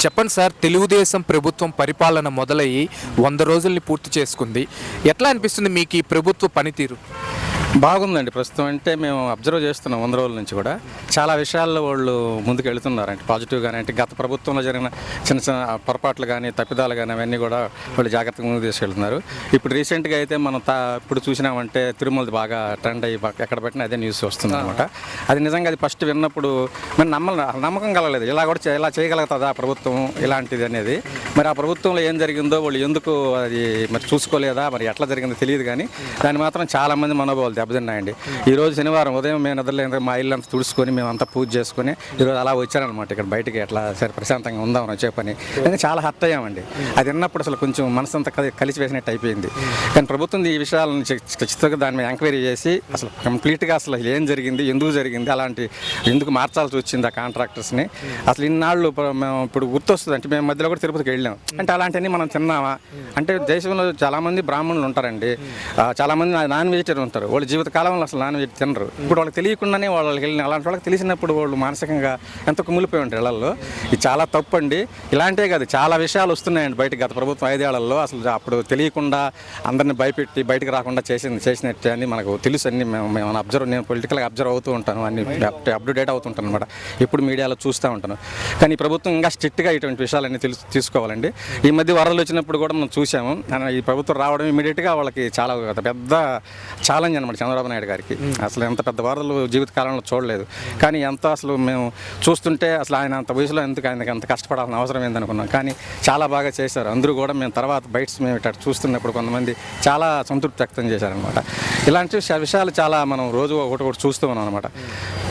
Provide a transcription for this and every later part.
చెప్పండి సార్, తెలుగుదేశం ప్రభుత్వం పరిపాలన మొదలయ్యి 100 రోజుల్ని పూర్తి చేసుకుంది. ఎట్లా అనిపిస్తుంది మీకు ఈ ప్రభుత్వ పనితీరు? బాగుందండి. ప్రస్తుతం అంటే మేము అబ్జర్వ్ చేస్తున్నాం 100 రోజుల నుంచి కూడా చాలా విషయాల్లో వాళ్ళు ముందుకు వెళుతున్నారు. అంటే పాజిటివ్గానే, అంటే గత ప్రభుత్వంలో జరిగిన చిన్న చిన్న పొరపాట్లు కానీ తప్పిదాలు కానీ అవన్నీ కూడా వాళ్ళు జాగ్రత్తగా ముందుకు తీసుకెళ్తున్నారు. ఇప్పుడు రీసెంట్గా అయితే మనం ఇప్పుడు చూసినామంటే తిరుమలది బాగా ట్రెండ్ అయ్యి ఎక్కడ పెట్టినా అదే న్యూస్ వస్తుంది అనమాట. అది నిజంగా అది ఫస్ట్ విన్నప్పుడు మరి నమ్మకం కలగలేదు. ఇలా చేయగలుగుతుందా ప్రభుత్వం ఇలాంటిది అనేది. మరి ఆ ప్రభుత్వంలో ఏం జరిగిందో వాళ్ళు ఎందుకు అది మరి చూసుకోలేదా, మరి ఎట్లా జరిగిందో తెలియదు. కానీ దాన్ని మాత్రం చాలామంది మనోభావాలు దెబ్బతిన్నాయండి. ఈరోజు శనివారం ఉదయం మేము నిద్రలేదు, మా ఇల్లు అంతా తుడుచుకొని మేమంతా పూజ చేసుకొని ఈరోజు అలా వచ్చానమాట ఇక్కడ బయటికి. ఎట్లా సరే ప్రశాంతంగా ఉందామని వచ్చే పని ఇంకా చాలా హర్ట్ అయ్యామండి. అది విన్నప్పుడు అసలు కొంచెం మనసు అంతా కలిసి వేసినట్టు అయిపోయింది. కానీ ప్రభుత్వం ఈ విషయాలను ఖచ్చితంగా దాని మీద ఎంక్వైరీ చేసి అసలు కంప్లీట్గా అసలు ఏం జరిగింది, ఎందుకు జరిగింది, అలాంటి ఎందుకు మార్చాల్సి వచ్చింది ఆ కాంట్రాక్టర్స్ని, అసలు ఇన్నాళ్ళు మేము ఇప్పుడు గుర్తొస్తుంది. అంటే మేము మధ్యలో కూడా తిరుపతికి వెళ్ళాం. అంటే అలాంటివన్నీ మనం తిన్నామా అంటే దేశంలో చాలామంది బ్రాహ్మణులు ఉంటారండి, చాలామంది నాన్ వెజిటేరియన్ ఉంటారు. వాళ్ళు జీవితకాలంలో అసలు నాన్ వెజ్ తినరు. ఇప్పుడు వాళ్ళకి తెలియకుండానే వాళ్ళకి వెళ్ళిన అలాంటి వాళ్ళకి తెలిసినప్పుడు వాళ్ళు మానసికంగా ఎంతో కుమిలిపోయి ఉంటారు ఇళ్లలో. ఇది చాలా తప్పు అండి. ఇలాంటివే కాదు చాలా విషయాలు వస్తున్నాయండి బయటకు. గత ప్రభుత్వం 5 ఏళ్లలో అసలు అప్పుడు తెలియకుండా అందరిని భయపెట్టి బయటకు రాకుండా చేసినట్టు అని మనకు తెలుసు. అన్ని మేము నేను పొలిటికల్గా అబ్జర్వ్ అవుతూ ఉంటాను, అన్ని అప్డేట్ అవుతుంటాను అనమాట. ఇప్పుడు మీడియాలో చూస్తూ ఉంటాను. కానీ ఈ ప్రభుత్వం ఇంకా స్ట్రిక్ట్గా ఇటువంటి విషయాలన్నీ తీసుకోవాలండి. ఈ మధ్య వరదలు వచ్చినప్పుడు కూడా మనం చూసాము. ఈ ప్రభుత్వం రావడం ఇమీడియట్గా వాళ్ళకి చాలా పెద్ద ఛాలెంజ్ అనమాట చంద్రబాబు నాయుడు గారికి. అసలు ఎంత పెద్ద వరదలు జీవితకాలంలో చూడలేదు. కానీ ఎంత అసలు మేము చూస్తుంటే అసలు ఆయన అంత వయసులో ఆయనకి అంత కష్టపడాల్సిన అవసరం ఏందనుకున్నాం. కానీ చాలా బాగా చేశారు. అందరూ కూడా మేము తర్వాత బయట మేము ఇట్లా చూస్తున్నప్పుడు కొంతమంది చాలా సంతృప్తి వ్యక్తం చేశారనమాట. ఇలాంటి విషయాలు చాలా మనం రోజు ఒకటి చూస్తూ ఉన్నాం అనమాట.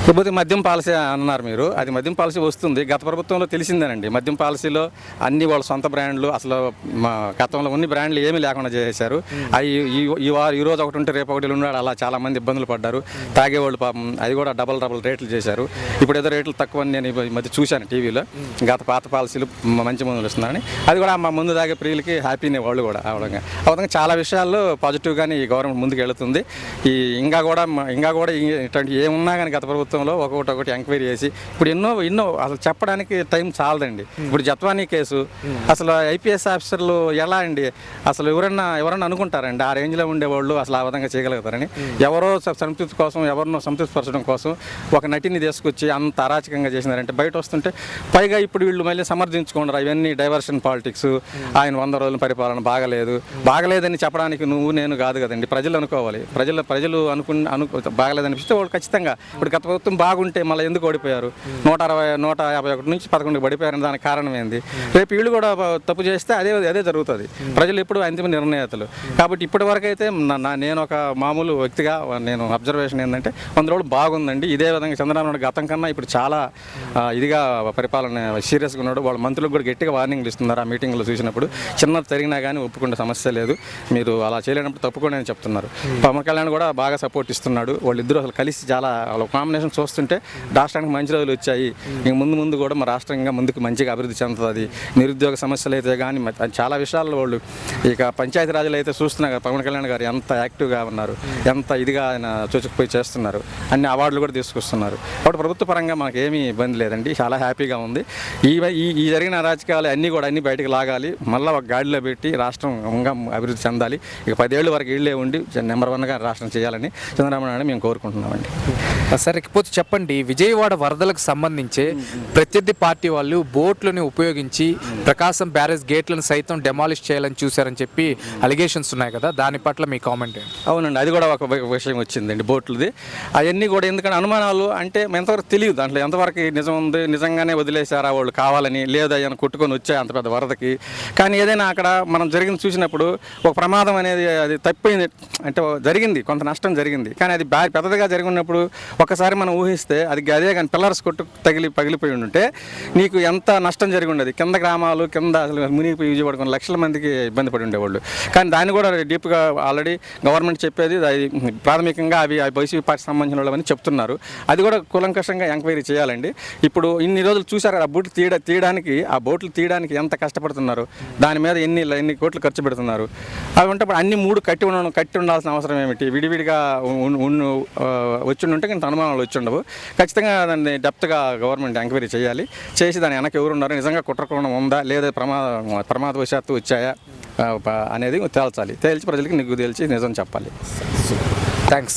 ప్రభుత్వం మద్యం పాలసీ అన్నారు మీరు, అది మద్యం పాలసీ వస్తుంది. గత ప్రభుత్వంలో తెలిసిందేనండి. మద్యం పాలసీలో అన్ని వాళ్ళ సొంత బ్రాండ్లు, అసలు మా గతంలో ఉన్న బ్రాండ్లు ఏమీ లేకుండా చేశారు. అవి ఈ రోజు ఒకటి ఉంటే రేపు ఒకటి ఉన్నాడు, అలా చాలామంది ఇబ్బందులు పడ్డారు. తాగేవాళ్ళు పాపం అది కూడా డబల్ రేట్లు చేశారు. ఇప్పుడు ఏదో రేట్లు తక్కువ అని నేను ఈ మధ్య చూశాను టీవీలో. పాత పాలసీలు మంచి మందులు ఇస్తున్నారని, అది కూడా మా ముందు తాగే ప్రియులకి హ్యాపీనే వాళ్ళు కూడా అవడంగా. ఆ విధంగా చాలా విషయాల్లో పాజిటివ్గానే ఈ గవర్నమెంట్ ముందుకు వెళుతుంది. ఇంకా కూడా ఇట్లాంటి ఏమున్నా కానీ గత ప్రభుత్వంలో ఒకటి ఎంక్వైరీ చేసి ఇప్పుడు ఎన్నో అసలు చెప్పడానికి టైం చాలదండి. ఇప్పుడు జత్వానీ కేసు అసలు ఐపీఎస్ ఆఫీసర్లు ఎలా అండి అసలు ఎవరన్నా అనుకుంటారండి ఆ రేంజ్లో ఉండేవాళ్ళు అసలు ఆ విధంగా చేయగలుగుతారని. ఎవరో సంతృప్తి కోసం, ఎవరినో సంతృప్తిపరచడం కోసం ఒక నటిని తీసుకొచ్చి అంత అరాచకంగా చేసినారంటే బయట వస్తుంటే, పైగా ఇప్పుడు వీళ్ళు మళ్ళీ సమర్థించుకుంటారు ఇవన్నీ డైవర్షన్ పాలిటిక్స్. ఆయన 100 రోజుల పరిపాలన బాగలేదని చెప్పడానికి నువ్వు నేను కాదు కదండి, ప్రజలు అనుకోవాలి. ప్రజలు బాగలేదనిపిస్తే వాళ్ళు ఖచ్చితంగా ఇప్పుడు గత ప్రభుత్వం బాగుంటే మళ్ళీ ఎందుకు ఓడిపోయారు, 151 నుంచి 11కి పడిపోయారని దానికి కారణం ఏంది? రేపు వీళ్ళు కూడా తప్పు చేస్తే అదే జరుగుతుంది. ప్రజలు ఎప్పుడు అంతిమ నిర్ణేతలు. కాబట్టి ఇప్పటి వరకు అయితే నేను ఒక మామూలు వ్యక్తిగా నేను అబ్జర్వేషన్ ఏంటంటే 100 రోజులు బాగుందండి. ఇదే విధంగా చంద్రబాబు నాయుడు గతం కన్నా ఇప్పుడు చాలా ఇదిగా పరిపాలన సీరియస్గా ఉన్నాడు. వాళ్ళ మంత్రులకు కూడా గట్టిగా వార్నింగ్లు ఇస్తున్నారు. ఆ మీటింగ్లో చూసినప్పుడు చిన్నది జరిగినా కానీ ఒప్పుకునే సమస్య లేదు, మీరు అలా చేయలేనప్పుడు తప్పుకోండి అని చెప్తున్నారు. పవన్ కళ్యాణ్ కూడా బాగా సపోర్ట్ ఇస్తున్నాడు. వాళ్ళిద్దరూ అసలు కలిసి చాలా వాళ్ళ కాంబినేషన్ చూస్తుంటే రాష్ట్రానికి మంచి రోజులు వచ్చాయి. ఇంక ముందు కూడా మా రాష్ట్రంగా ముందుకు మంచిగా అభివృద్ధి చెందుతుంది. నిరుద్యోగ సమస్యలు అయితే కానీ చాలా విషయాల్లో వాళ్ళు ఇక పంచాయతీ రాజులు అయితే చూస్తున్నారు. పవన్ కళ్యాణ్ గారు ఎంత యాక్టివ్గా ఉన్నారు, ఎంత ఇదిగా ఆయన చూచుకుపోయి చేస్తున్నారు, అన్ని అవార్డులు కూడా తీసుకొస్తున్నారు. కాబట్టి ప్రభుత్వ పరంగా మనకు ఏమీ ఇబ్బంది లేదండి, చాలా హ్యాపీగా ఉంది. ఈ జరిగిన రాజకీయాలు అన్నీ బయటకు లాగాలి, మళ్ళీ ఒక గాడిలో పెట్టి రాష్ట్రం ఇంకా అభివృద్ధి చెందాలి. ఇక 10 ఏళ్ళు వరకు ఇళ్ళే ఉండి నెంబర్ 1గా రాష్ట్రం చేయాలని చంద్రబాబు నాయుడు మేము కోరుకుంటున్నామండి. సరే, ఇకపోతే చెప్పండి, విజయవాడ వరదలకు సంబంధించి ప్రత్యర్థి పార్టీ వాళ్ళు బోట్లను ఉపయోగించి ప్రకాశం బ్యారేజ్ గేట్లను సైతం డెమాలిష్ చేయాలని చూశారని చెప్పి అలిగేషన్స్ ఉన్నాయి కదా, దాని పట్ల మీ కామెంట్ ఏంటి? అవునండి, అది కూడా ఒక విషయం వచ్చిందండి బోట్లది. అవన్నీ కూడా ఎందుకంటే అనుమానాలు అంటే ఎంతవరకు తెలియదు, దాంట్లో ఎంతవరకు నిజం ఉంది, నిజంగానే వదిలేశారా వాళ్ళు కావాలని, లేదా ఆయన కొట్టుకొని వచ్చాయి అంత పెద్ద వరదకి. కానీ ఏదైనా అక్కడ మనం జరిగింది చూసినప్పుడు ఒక ప్రమాదం అనేది అది తప్పింది అంటే జరిగింది, కొంత నష్టం జరిగింది. కానీ అది పెద్దదిగా జరిగినప్పుడు ఒకసారి మనం ఊహిస్తే అదే కానీ పిల్లర్స్ పగిలిపోయి ఉంటే నీకు ఎంత నష్టం జరిగి ఉండేది. కింద గ్రామాలు అసలు మునిగిపోయి యూజ్ పడుకుని లక్షల మందికి ఇబ్బంది పడి ఉండేవాళ్ళు. కానీ దాన్ని కూడా డీప్గా ఆల్రెడీ గవర్నమెంట్ చెప్పేది అది ప్రాథమికంగా అవి వైసీపీ పార్టీ సంబంధించిన వాళ్ళని చెప్తున్నారు. అది కూడా కూలంకషంగా ఎంక్వైరీ చేయాలండి. ఇప్పుడు ఇన్ని రోజులు చూసారు ఆ బోట్లు తీయడానికి ఎంత కష్టపడుతున్నారు, దాని మీద ఎన్ని కోట్లు ఖర్చు పెడుతున్నారు. అవి ఉంటే అన్ని 3 కట్టి ఉండాల్సిన అవసరం ఏమిటి? విడివిడిగా వచ్చి ఉంటే ఇంత అనుమానాలు వచ్చి ఉండవు. ఖచ్చితంగా దాన్ని డెప్త్గా గవర్నమెంట్ ఎంక్వైరీ చేయాలి. చేసి దాని వెనక ఎవరు ఉన్నారు, నిజంగా కుట్రకోణం ఉందా లేదా ప్రమాదవశాత్తు వచ్చాయా అనేది తేల్చాలి. తేల్చి ప్రజలకి నిగ్గు తేల్చి నిజం చెప్పాలి. థ్యాంక్స్.